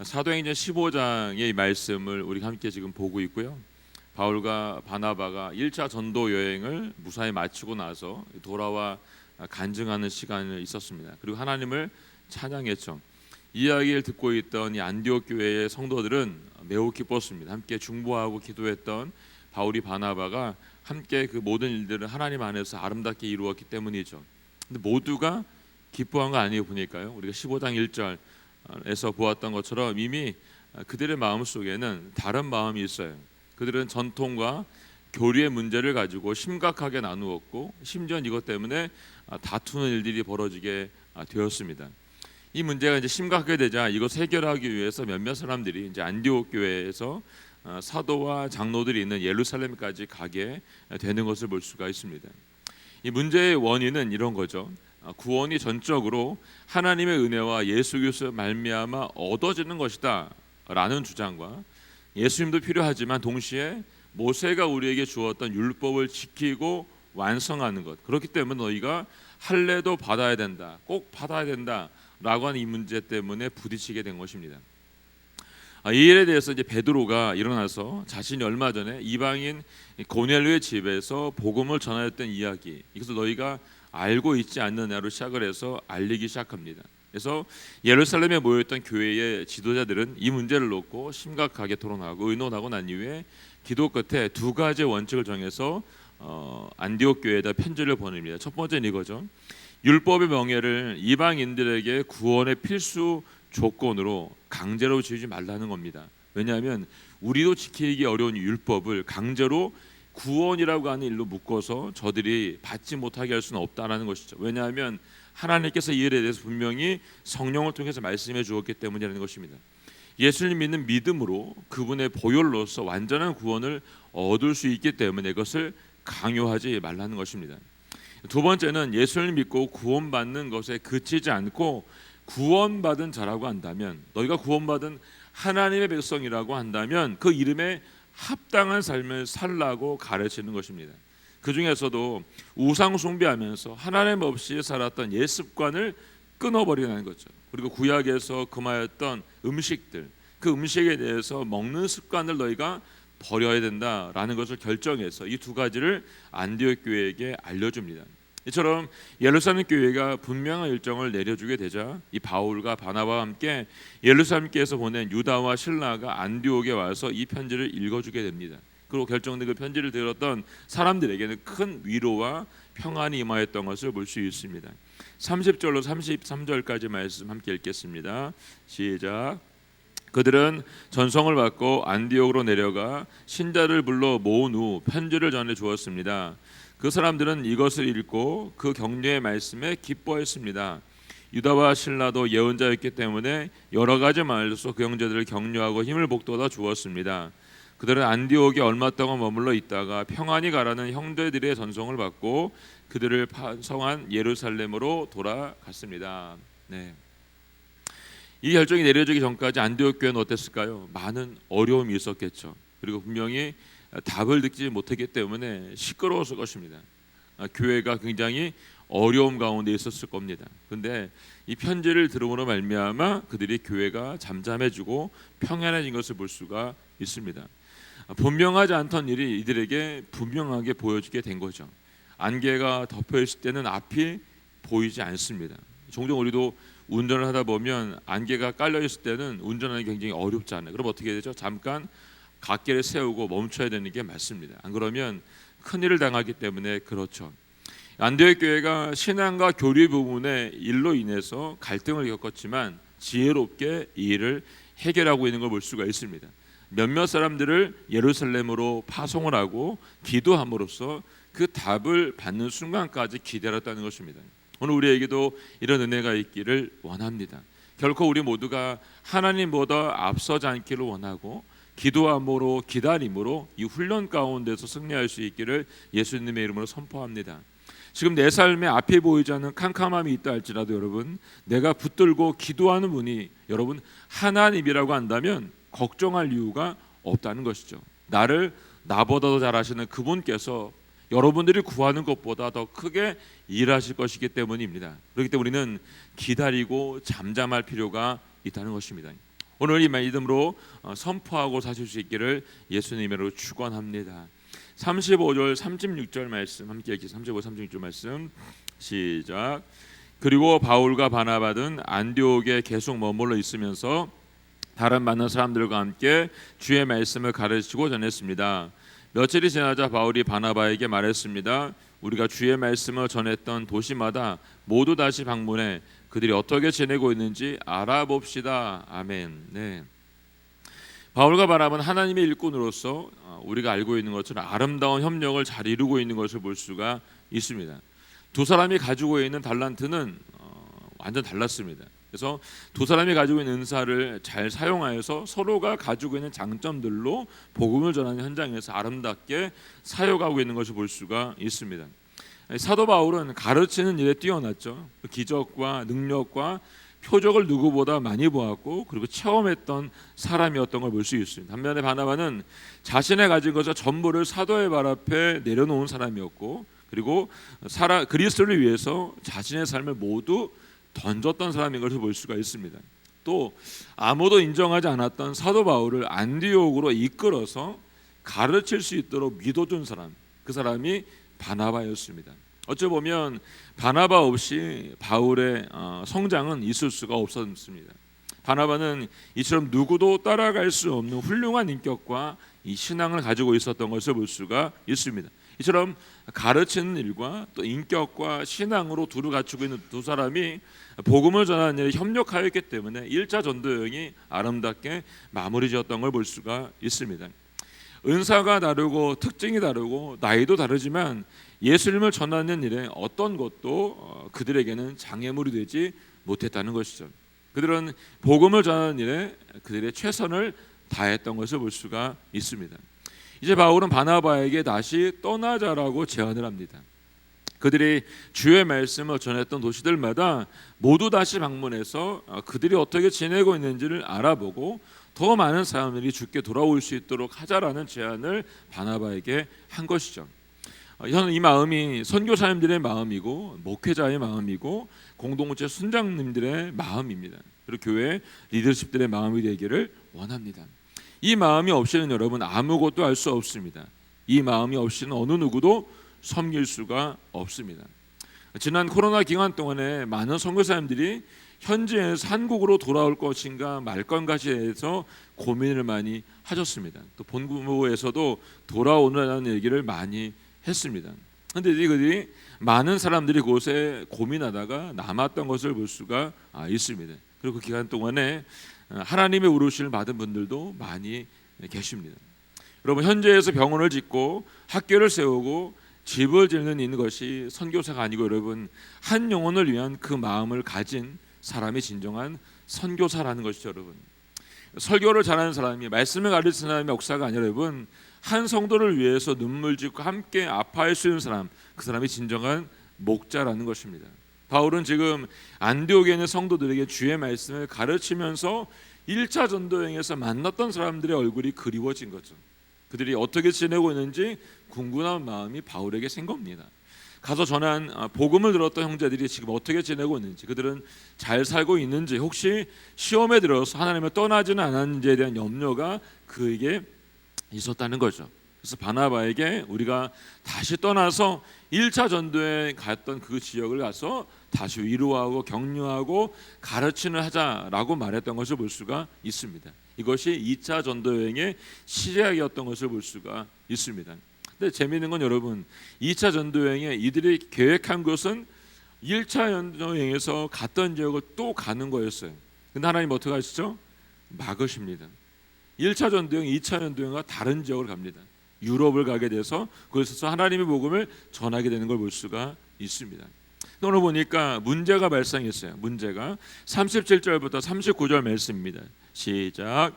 사도행전 15장의 말씀을 우리가 함께 지금 보고 있고요. 바울과 바나바가 1차 전도 여행을 무사히 마치고 나서 돌아와 간증하는 시간이 있었습니다. 그리고 하나님을 찬양했죠. 이 이야기를 듣고 있던 이 안디옥 교회의 성도들은 매우 기뻤습니다. 함께 중보하고 기도했던 바울이 바나바가 함께 그 모든 일들을 하나님 안에서 아름답게 이루었기 때문이죠. 근데 모두가 기뻐한 거 아니에요. 보니까요. 우리가 15장 1절에서 보았던 것처럼 이미 그들의 마음속에는 다른 마음이 있어요. 그들은 전통과 교리의 문제를 가지고 심각하게 나누었고 심지어 이것 때문에 다투는 일들이 벌어지게 되었습니다. 이 문제가 이제 심각하게 되자 이것을 해결하기 위해서 몇몇 사람들이 이제 안디옥 교회에서 사도와 장로들이 있는 예루살렘까지 가게 되는 것을 볼 수가 있습니다. 이 문제의 원인은 이런 거죠. 구원이 전적으로 하나님의 은혜와 예수 그리스도의 말미암아 얻어지는 것이다 라는 주장과 예수님도 필요하지만 동시에 모세가 우리에게 주었던 율법을 지키고 완성하는 것, 그렇기 때문에 너희가 할례도 받아야 된다, 꼭 받아야 된다 라고 하는 이 문제 때문에 부딪히게 된 것입니다. 이 일에 대해서 이제 베드로가 일어나서 자신이 얼마 전에 이방인 고넬료의 집에서 복음을 전하였던 이야기, 이것을 너희가 알고 있지 않느냐로 시작을 해서 알리기 시작합니다. 그래서 예루살렘에 모여있던 교회의 지도자들은 이 문제를 놓고 심각하게 토론하고 의논하고 난 이후에 기도 끝에 두 가지 원칙을 정해서 안디옥 교회에다 편지를 보냅니다. 첫 번째는 이거죠. 율법의 명예를 이방인들에게 구원의 필수 조건으로 강제로 지우지 말라는 겁니다. 왜냐하면 우리도 지키기 어려운 율법을 강제로 구원이라고 하는 일로 묶어서 저들이 받지 못하게 할 수는 없다라는 것이죠. 왜냐하면 하나님께서 이 일에 대해서 분명히 성령을 통해서 말씀해 주었기 때문이라는 것입니다. 예수님 믿는 믿음으로 그분의 보혈로서 완전한 구원을 얻을 수 있기 때문에 이것을 강요하지 말라는 것입니다. 두 번째는 예수를 믿고 구원받는 것에 그치지 않고 구원받은 자라고 한다면, 너희가 구원받은 하나님의 백성이라고 한다면 그 이름에 합당한 삶을 살라고 가르치는 것입니다. 그 중에서도 우상 숭배하면서 하나님 없이 살았던 옛 습관을 끊어버리는 거죠. 그리고 구약에서 금하였던 음식들, 그 음식에 대해서 먹는 습관을 너희가 버려야 된다라는 것을 결정해서 이 두 가지를 안디옥 교회에게 알려줍니다. 이처럼 예루살렘 교회가 분명한 일정을 내려주게 되자 이 바울과 바나바와 함께 예루살렘께서 보낸 유다와 실라가 안디옥에 와서 이 편지를 읽어주게 됩니다. 그리고 결정된 그 편지를 들었던 사람들에게는 큰 위로와 평안이 임하였던 것을 볼 수 있습니다. 30절로 33절까지 말씀 함께 읽겠습니다. 시작. 그들은 전송을 받고 안디옥으로 내려가 신자를 불러 모은 후 편지를 전해 주었습니다. 그 사람들은 이것을 읽고 그 격려의 말씀에 기뻐했습니다. 유다와 실라도 예언자였기 때문에 여러 가지 말로서 그 형제들을 격려하고 힘을 북돋아 주었습니다. 그들은 안디옥에 얼마 동안 머물러 있다가 평안히 가라는 형제들의 전송을 받고 그들을 파송한 예루살렘으로 돌아갔습니다. 네. 이 결정이 내려지기 전까지 안디옥 교회는 어땠을까요? 많은 어려움이 있었겠죠. 그리고 분명히 답을 듣지 못했기 때문에 시끄러웠을 것입니다. 교회가 굉장히 어려움 가운데 있었을 겁니다. 그런데 이 편지를 들음으로 말미암아 그들이 교회가 잠잠해지고 평안해진 것을 볼 수가 있습니다. 분명하지 않던 일이 이들에게 분명하게 보여지게 된 거죠. 안개가 덮여 있을 때는 앞이 보이지 않습니다. 종종 우리도 운전을 하다 보면 안개가 깔려 있을 때는 운전하기 굉장히 어렵잖아요. 그럼 어떻게 되죠? 잠깐 갓길에 세우고 멈춰야 되는 게 맞습니다. 안 그러면 큰일을 당하기 때문에 그렇죠. 안디옥 교회가 신앙과 교리 부분의 일로 인해서 갈등을 겪었지만 지혜롭게 이 일을 해결하고 있는 걸 볼 수가 있습니다. 몇몇 사람들을 예루살렘으로 파송을 하고 기도함으로써 그 답을 받는 순간까지 기다렸다는 것입니다. 오늘 우리에게도 이런 은혜가 있기를 원합니다. 결코 우리 모두가 하나님보다 앞서지 않기를 원하고 기도함으로 기다림으로 이 훈련 가운데서 승리할 수 있기를 예수님의 이름으로 선포합니다. 지금 내 삶에 앞에 보이지 않는 캄캄함이 있다 할지라도 여러분, 내가 붙들고 기도하는 분이 여러분 하나님이라고 한다면 걱정할 이유가 없다는 것이죠. 나를 나보다도 잘 아시는 그분께서 여러분들이 구하는 것보다 더 크게 일하실 것이기 때문입니다. 그렇기 때문에 우리는 기다리고 잠잠할 필요가 있다는 것입니다. 오늘 이 믿음으로 선포하고 사실 수 있기를 예수님으로 축원합니다. 35절 36절 말씀 함께 읽기. 35, 36절 말씀 시작. 그리고 바울과 바나바는 안디옥에 계속 머물러 있으면서 다른 많은 사람들과 함께 주의 말씀을 가르치고 전했습니다. 며칠이 지나자 바울이 바나바에게 말했습니다. 우리가 주의 말씀을 전했던 도시마다 모두 다시 방문해 그들이 어떻게 지내고 있는지 알아봅시다. 아멘. 네. 바울과 바나바는 하나님의 일꾼으로서 우리가 알고 있는 것처럼 아름다운 협력을 잘 이루고 있는 것을 볼 수가 있습니다. 두 사람이 가지고 있는 달란트는 완전 달랐습니다. 그래서 두 사람이 가지고 있는 은사를 잘 사용하여서 서로가 가지고 있는 장점들로 복음을 전하는 현장에서 아름답게 사역하고 있는 것을 볼 수가 있습니다. 사도 바울은 가르치는 일에 뛰어났죠. 기적과 능력과 표적을 누구보다 많이 보았고 그리고 체험했던 사람이었던 걸 볼 수 있습니다. 반면에 바나바는 자신의 가진 것을 전부를 사도의 발 앞에 내려놓은 사람이었고 그리고 그리스도를 위해서 자신의 삶을 모두 던졌던 사람인 것을 볼 수가 있습니다. 또 아무도 인정하지 않았던 사도 바울을 안디옥으로 이끌어서 가르칠 수 있도록 믿어준 사람, 그 사람이 바나바였습니다. 어찌 보면 바나바 없이 바울의 성장은 있을 수가 없었습니다. 바나바는 이처럼 누구도 따라갈 수 없는 훌륭한 인격과 이 신앙을 가지고 있었던 것을 볼 수가 있습니다. 이처럼 가르치는 일과 또 인격과 신앙으로 두루 갖추고 있는 두 사람이 복음을 전하는 일에 협력하였기 때문에 1차 전도 여행이 아름답게 마무리되었던 걸 볼 수가 있습니다. 은사가 다르고 특징이 다르고 나이도 다르지만 예수님을 전하는 일에 어떤 것도 그들에게는 장애물이 되지 못했다는 것이죠. 그들은 복음을 전하는 일에 그들의 최선을 다했던 것을 볼 수가 있습니다. 이제 바울은 바나바에게 다시 떠나자라고 제안을 합니다. 그들이 주의 말씀을 전했던 도시들마다 모두 다시 방문해서 그들이 어떻게 지내고 있는지를 알아보고 더 많은 사람들이 주께 돌아올 수 있도록 하자라는 제안을 바나바에게 한 것이죠. 저는 이 마음이 선교사님들의 마음이고 목회자의 마음이고 공동체 순장님들의 마음입니다. 그리고 교회 리더십들의 마음이 되기를 원합니다. 이 마음이 없이는 여러분 아무것도 할 수 없습니다. 이 마음이 없이는 어느 누구도 섬길 수가 없습니다. 지난 코로나 기간 동안에 많은 선교사님들이 현지에서 한국으로 돌아올 것인가 말 건가에 대해서 고민을 많이 하셨습니다. 또 본부에서도 돌아오라는 얘기를 많이 했습니다. 그런데 그들이 많은 사람들이 그곳에 고민하다가 남았던 것을 볼 수가 있습니다. 그리고 그 기간 동안에 하나님의 우르심을 받은 분들도 많이 계십니다. 여러분 현지에서 병원을 짓고 학교를 세우고 집을 짓는 것이 선교사가 아니고 여러분 한 영혼을 위한 그 마음을 가진 사람이 진정한 선교사라는 것이죠. 여러분 설교를 잘하는 사람이 말씀을 가르치는 사람이 역사가 아니라 여러분 한 성도를 위해서 눈물 짓고 함께 아파할 수 있는 사람, 그 사람이 진정한 목자라는 것입니다. 바울은 지금 안디옥에 있는 성도들에게 주의 말씀을 가르치면서 1차 전도여행에서 만났던 사람들의 얼굴이 그리워진 거죠. 그들이 어떻게 지내고 있는지 궁금한 마음이 바울에게 생깁니다. 가서 전한 복음을 들었던 형제들이 지금 어떻게 지내고 있는지, 그들은 잘 살고 있는지, 혹시 시험에 들어서 하나님을 떠나지는 않았는지에 대한 염려가 그에게 있었다는 거죠. 그래서 바나바에게 우리가 다시 떠나서 1차 전도에 갔던 그 지역을 가서 다시 위로하고 격려하고 가르치는 하자라고 말했던 것을 볼 수가 있습니다. 이것이 2차 전도 여행의 시작이었던 것을 볼 수가 있습니다. 근데 재미있는 건 여러분 2차 전도 여행에 이들이 계획한 것은 1차 전도 여행에서 갔던 지역을 또 가는 거였어요. 근데 하나님 어떻게 하시죠? 막으십니다. 1차 전도 여행, 2차 전도 여행과 다른 지역을 갑니다. 유럽을 가게 돼서 그곳에서 하나님의 복음을 전하게 되는 걸 볼 수가 있습니다. 오늘 보니까 문제가 발생했어요. 문제가 37절부터 39절 말씀입니다. 시작.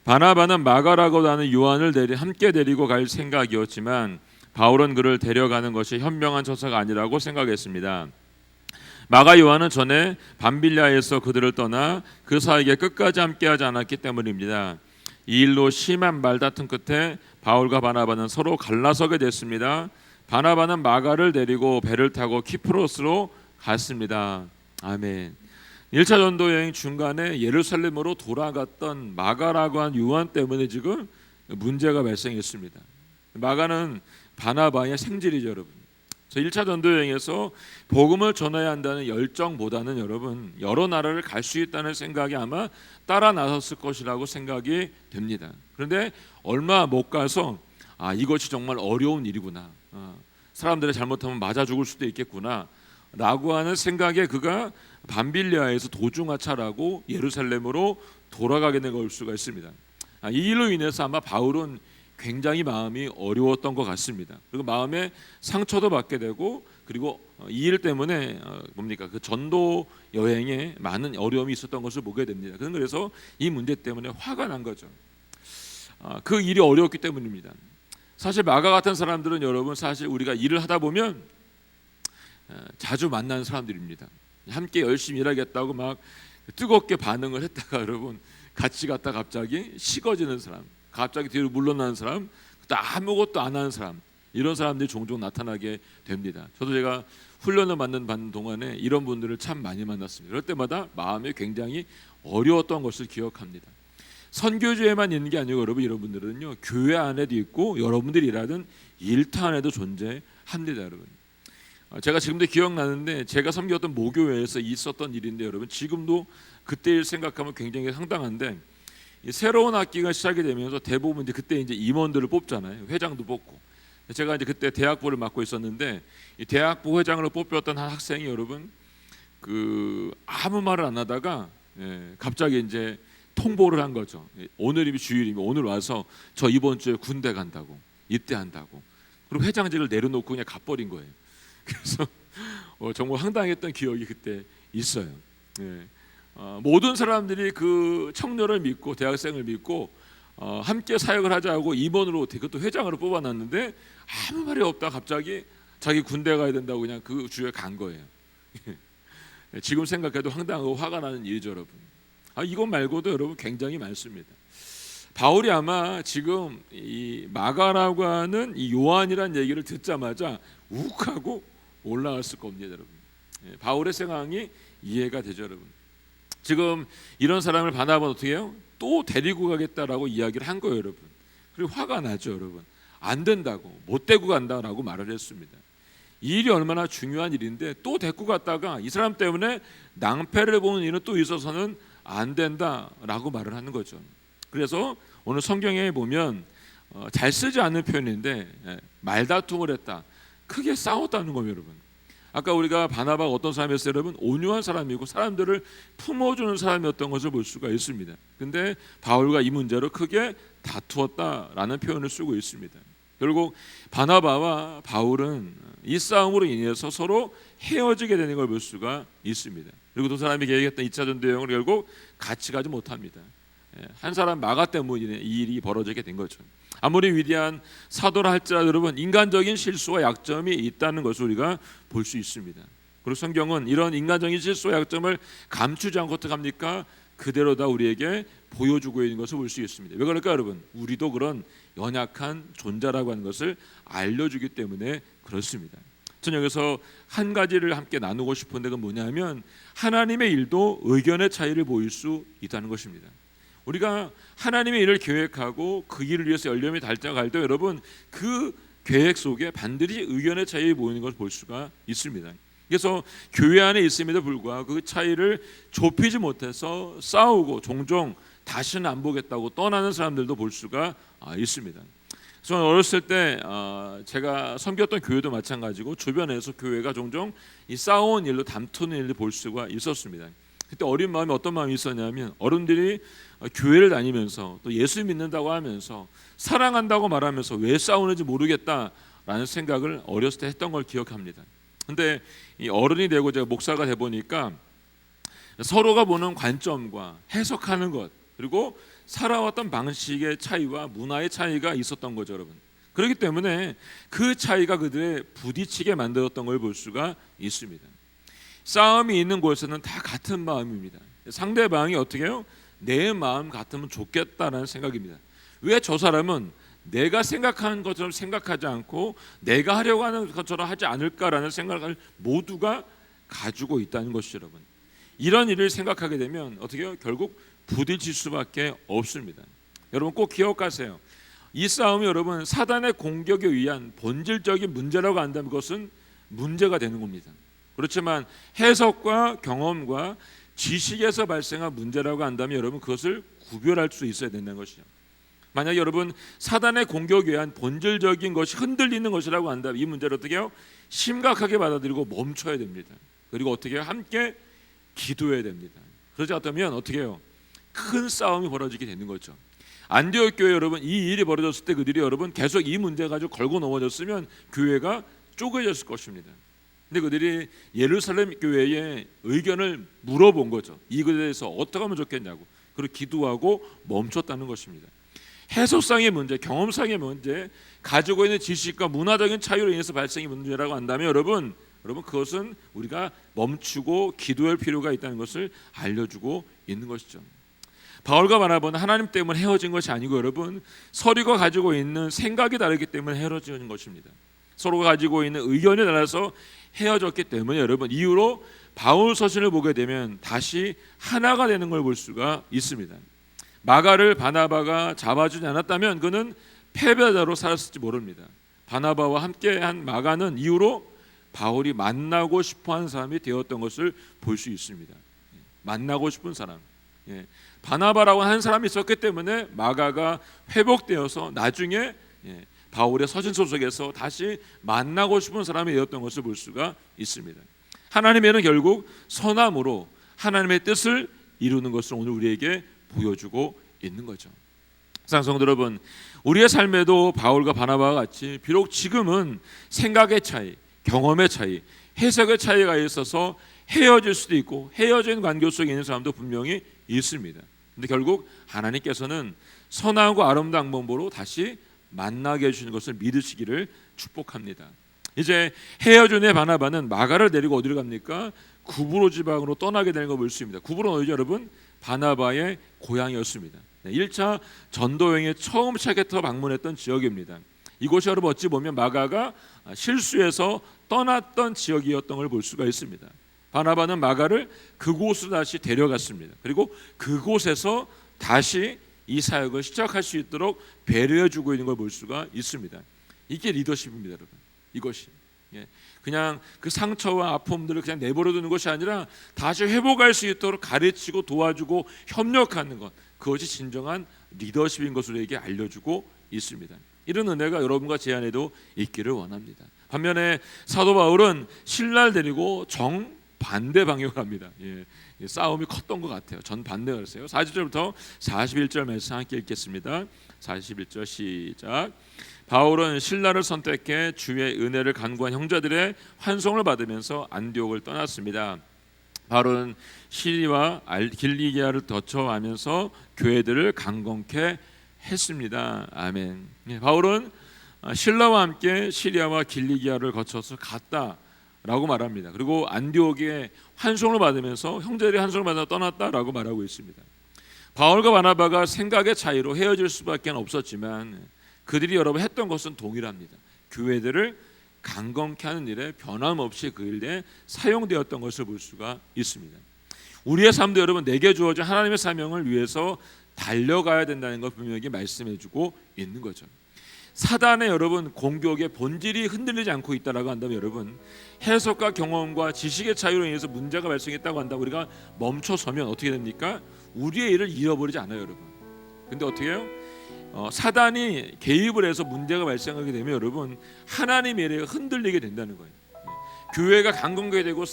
바나바는 마가라고 하는 요한을 함께 데리고 갈 생각이었지만 바울은 그를 데려가는 것이 현명한 처사가 아니라고 생각했습니다. 마가 요한은 전에 밤빌리아에서 그들을 떠나 그 사이에 끝까지 함께하지 않았기 때문입니다. 이 일로 심한 말다툼 끝에 바울과 바나바는 서로 갈라서게 됐습니다. 바나바는 마가를 데리고 배를 타고 키프로스로 갔습니다. 아멘. 1차 전도 여행 중간에 예루살렘으로 돌아갔던 마가라고 한 요한 때문에 지금 문제가 발생했습니다. 마가는 바나바의 생질이죠, 여러분. 1차 전도 여행에서 복음을 전해야 한다는 열정보다는 여러분 여러 나라를 갈 수 있다는 생각이 아마 따라 나섰을 것이라고 생각이 됩니다. 그런데 얼마 못 가서 이것이 정말 어려운 일이구나, 사람들이 잘못하면 맞아 죽을 수도 있겠구나 라고 하는 생각에 그가 밤빌리아에서 도중하차라고 예루살렘으로 돌아가게 된 걸 수가 있습니다. 이 일로 인해서 아마 바울은 굉장히 마음이 어려웠던 것 같습니다. 그리고 마음에 상처도 받게 되고, 그리고 이 일 때문에 그 전도 여행에 많은 어려움이 있었던 것을 보게 됩니다. 그래서 이 문제 때문에 화가 난 거죠. 그 일이 어려웠기 때문입니다. 사실 마가 같은 사람들은 여러분 사실 우리가 일을 하다 보면 자주 만나는 사람들입니다. 함께 열심히 일하겠다고 막 뜨겁게 반응을 했다가 여러분 같이 갔다 갑자기 식어지는 사람, 갑자기 뒤로 물러나는 사람, 또 아무것도 안 하는 사람, 이런 사람들이 종종 나타나게 됩니다. 저도 제가 훈련을 받는 동안에 이런 분들을 참 많이 만났습니다. 그럴 때마다 마음이 굉장히 어려웠던 것을 기억합니다. 선교지에만 있는 게 아니고 여러분들은요 교회 안에도 있고 여러분들이 일하는 일터 안에도 존재합니다. 여러분, 제가 지금도 기억나는데 제가 섬겼던 모교회에서 있었던 일인데 여러분 지금도 그때 일 생각하면 굉장히 상당한데, 새로운 학기가 시작이 되면서 대부분 그때 임원들을 뽑잖아요. 회장도 뽑고. 제가 그때 대학부를 맡고 있었는데 이 대학부 회장으로 뽑혔던 한 학생이 여러분 아무 말을 안 하다가 갑자기 통보를 한 거죠. 오늘이 주일이면 오늘 와서 저 이번 주에 군대 간다고, 입대한다고. 그리고 회장직을 내려놓고 그냥 가버린 거예요. 그래서 정말 황당했던 기억이 그때 있어요. 모든 사람들이 그 청년을 믿고 대학생을 믿고 함께 사역을 하자고 임원으로 그것도 회장으로 뽑아놨는데 아무 말이 없다 갑자기 자기 군대 가야 된다고 그냥 그 주에 간 거예요. 지금 생각해도 황당하고 화가 나는 일이죠, 여러분. 이것 말고도 여러분 굉장히 많습니다. 바울이 아마 지금 이 마가라고 하는 이 요한이란 얘기를 듣자마자 욱하고 올라왔을 겁니다, 여러분. 바울의 상황이 이해가 되죠, 여러분. 지금 이런 사람을 바나바는 어떻게 해요? 또 데리고 가겠다라고 이야기를 한 거예요, 여러분. 그리고 화가 나죠, 여러분. 안 된다고, 못 데리고 간다라고 말을 했습니다. 이 일이 얼마나 중요한 일인데 또 데리고 갔다가 이 사람 때문에 낭패를 보는 일은 또 있어서는 안 된다라고 말을 하는 거죠. 그래서 오늘 성경에 보면 잘 쓰지 않는 표현인데 말다툼을 했다, 크게 싸웠다는 겁니다, 여러분. 아까 우리가 바나바가 어떤 사람이었어요, 여러분? 온유한 사람이고 사람들을 품어주는 사람이었던 것을 볼 수가 있습니다. 근데 바울과 이 문제로 크게 다투었다라는 표현을 쓰고 있습니다. 결국 바나바와 바울은 이 싸움으로 인해서 서로 헤어지게 되는 걸 볼 수가 있습니다. 그리고 두 사람이 계획했던 2차 전도 여행을 결국 같이 가지 못합니다. 한 사람 마가 때문에 이 일이 벌어지게 된 거죠. 아무리 위대한 사도라 할지라도 여러분 인간적인 실수와 약점이 있다는 것을 우리가 볼 수 있습니다. 그리고 성경은 이런 인간적인 실수와 약점을 감추지 않고 어떻게 합니까? 그대로 다 우리에게 보여주고 있는 것을 볼 수 있습니다. 왜 그럴까요, 여러분? 우리도 그런 연약한 존재라고 하는 것을 알려주기 때문에 그렇습니다. 저는 여기서 한 가지를 함께 나누고 싶은데 그건 뭐냐면 하나님의 일도 의견의 차이를 보일 수 있다는 것입니다. 우리가 하나님의 일을 계획하고 그 일을 위해서 열심히 달려갈 때 여러분 그 계획 속에 반드시 의견의 차이가 보이는 것을 볼 수가 있습니다. 그래서 교회 안에 있음에도 불구하고 그 차이를 좁히지 못해서 싸우고 종종 다시는 안 보겠다고 떠나는 사람들도 볼 수가 있습니다. 저는 어렸을 때 제가 섬겼던 교회도 마찬가지고 주변에서 교회가 종종 이 싸우는 일로 다투는 일을 볼 수가 있었습니다. 그때 어린 마음에 어떤 마음이 있었냐면 어른들이 교회를 다니면서 또 예수 믿는다고 하면서 사랑한다고 말하면서 왜 싸우는지 모르겠다라는 생각을 어렸을 때 했던 걸 기억합니다. 근데 이 어른이 되고 제가 목사가 돼 보니까 서로가 보는 관점과 해석하는 것 그리고 살아왔던 방식의 차이와 문화의 차이가 있었던 거죠, 여러분. 그렇기 때문에 그 차이가 그들의 부딪히게 만들었던 걸 볼 수가 있습니다. 싸움이 있는 곳에서는 다 같은 마음입니다. 상대방이 어떻게 해요? 내 마음 같으면 좋겠다라는 생각입니다. 왜 저 사람은 내가 생각하는 것처럼 생각하지 않고 내가 하려고 하는 것처럼 하지 않을까라는 생각을 모두가 가지고 있다는 것이죠, 여러분. 이런 일을 생각하게 되면 어떻게 해요? 결국 부딪힐 수밖에 없습니다. 여러분 꼭 기억하세요. 이 싸움이 여러분 사단의 공격에 의한 본질적인 문제라고 한다면 그것은 문제가 되는 겁니다. 그렇지만 해석과 경험과 지식에서 발생한 문제라고 한다면 여러분 그것을 구별할 수 있어야 된다는 것이죠. 만약 여러분 사단의 공격에 의한 본질적인 것이 흔들리는 것이라고 한다면 이 문제를 어떻게 해요? 심각하게 받아들이고 멈춰야 됩니다. 그리고 어떻게 해요? 함께 기도해야 됩니다. 그러지 않다면 어떻게 해요? 큰 싸움이 벌어지게 되는 거죠. 안디옥 교회 여러분 이 일이 벌어졌을 때 그들이 여러분 계속 이 문제 가지고 걸고 넘어졌으면 교회가 쪼개졌을 것입니다. 근데 그들이 예루살렘 교회의 의견을 물어본 거죠. 이것에 대해서 어떻게 하면 좋겠냐고. 그리고 기도하고 멈췄다는 것입니다. 해석상의 문제, 경험상의 문제, 가지고 있는 지식과 문화적인 차이로 인해서 발생의 문제라고 한다면 여러분 그것은 우리가 멈추고 기도할 필요가 있다는 것을 알려주고 있는 것이죠. 바울과 바나바는 하나님 때문에 헤어진 것이 아니고 여러분 서로가 가지고 있는 생각이 다르기 때문에 헤어진 것입니다. 서로가 가지고 있는 의견이 달라서 헤어졌기 때문에 여러분 이후로 바울 서신을 보게 되면 다시 하나가 되는 걸 볼 수가 있습니다. 마가를 바나바가 잡아주지 않았다면 그는 패배자로 살았을지 모릅니다. 바나바와 함께한 마가는 이후로 바울이 만나고 싶어하는 사람이 되었던 것을 볼 수 있습니다. 만나고 싶은 사람. 바나바라고 한 사람이 있었기 때문에 마가가 회복되어서 나중에 바울의 서신 소속에서 다시 만나고 싶은 사람이 되었던 것을 볼 수가 있습니다. 하나님에는 결국 선함으로 하나님의 뜻을 이루는 것을 오늘 우리에게 보여주고 있는 거죠. 사랑하는 성도 여러분, 우리의 삶에도 바울과 바나바와 같이 비록 지금은 생각의 차이, 경험의 차이, 해석의 차이가 있어서 헤어질 수도 있고 헤어진 관계 속에 있는 사람도 분명히 있습니다. 근데 결국 하나님께서는 선하고 아름다운 방법으로 다시 만나게 해주시는 것을 믿으시기를 축복합니다. 이제 헤어진 의 바나바는 마가를 데리고 어디로 갑니까? 구브로 지방으로 떠나게 되는 걸 볼 수 있습니다. 구브로는 어디죠 여러분? 바나바의 고향이었습니다. 1차 전도여행에 처음 시작해서 방문했던 지역입니다. 이곳이 여러분 어찌 보면 마가가 실수해서 떠났던 지역이었던 걸 볼 수가 있습니다. 바나바는 마가를 그곳으로 다시 데려갔습니다. 그리고 그곳에서 다시 이 사역을 시작할 수 있도록 배려해주고 있는 걸 볼 수가 있습니다. 이게 리더십입니다, 여러분. 이것이 그냥 그 상처와 아픔들을 그냥 내버려두는 것이 아니라 다시 회복할 수 있도록 가르치고 도와주고 협력하는 것, 그것이 진정한 리더십인 것을 우리에게 알려주고 있습니다. 이런 은혜가 여러분과 제 안에도 있기를 원합니다. 반면에 사도 바울은 신라를 데리고 정반대 방향을 합니다. 싸움이 컸던 것 같아요. 전반대가 그랬어요. 40절부터 41절 말씀 함께 읽겠습니다. 41절 시작. 바울은 신라를 선택해 주의 은혜를 간구한 형제들의 환송을 받으면서 안디옥을 떠났습니다. 바울은 시리와 길리기아를 거쳐가면서 교회들을 강건케 했습니다. 아멘. 바울은 신라와 함께 시리아와 길리기아를 거쳐서 갔다라고 말합니다. 그리고 안디옥에 환송을 받으면서 형제들이 환송을 받아 떠났다라고 말하고 있습니다. 바울과 바나바가 생각의 차이로 헤어질 수밖에 없었지만 그들이 여러분 했던 것은 동일합니다. 교회들을 강건케 하는 일에 변함없이 그 일에 사용되었던 것을 볼 수가 있습니다. 우리의 삶도 여러분 내게 주어진 하나님의 사명을 위해서 달려가야 된다는 걸 분명히 말씀해주고 있는 거죠. 사단의 여러분 공격의 본질이 흔들리지 않고 있다라고 한다면 여러분 해석과 경험과 지식의 차이로 인해서 문제가 발생했다고 한다고 우리가 멈춰서면 어떻게 됩니까? 우리의 일을 잃어버리지 않아요, 여러분. 근데 어떻게 해요? 사단이 개입을 해서 문제가 발생하게 되면 여러분 하나님의 일에 흔들리게 된다는 거예요. 교회가 강건하게 되고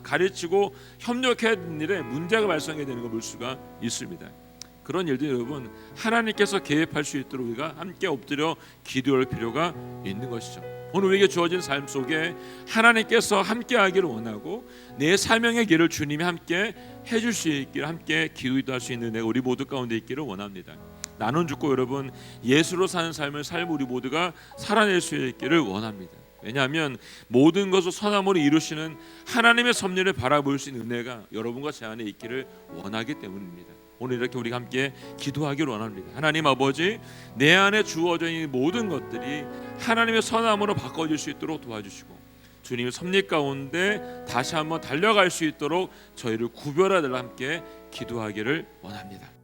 가르치고 협력해야 되는 일에 문제가 발생하게 되는 걸 볼 수가 있습니다. 그런 일들이 여러분 하나님께서 개입할 수 있도록 우리가 함께 엎드려 기도할 필요가 있는 것이죠. 오늘 우리에게 주어진 삶 속에 하나님께서 함께 하기를 원하고 내 사명의 길을 주님이 함께 해줄 수 있기를 함께 기도할 수 있는 은혜가 우리 모두 가운데 있기를 원합니다. 나눈 죽고 여러분 예수로 사는 삶을 살고 우리 모두가 살아낼 수 있기를 원합니다. 왜냐하면 모든 것을 선함으로 이루시는 하나님의 섭리를 바라볼 수 있는 은혜가 여러분과 제 안에 있기를 원하기 때문입니다. 오늘 이렇게 우리가 함께 기도하기를 원합니다. 하나님 아버지, 내 안에 주어져 있는 모든 것들이 하나님의 선함으로 바꿔질 수 있도록 도와주시고 주님의 섭리 가운데 다시 한번 달려갈 수 있도록 저희를 구별하여 달라 함께 기도하기를 원합니다.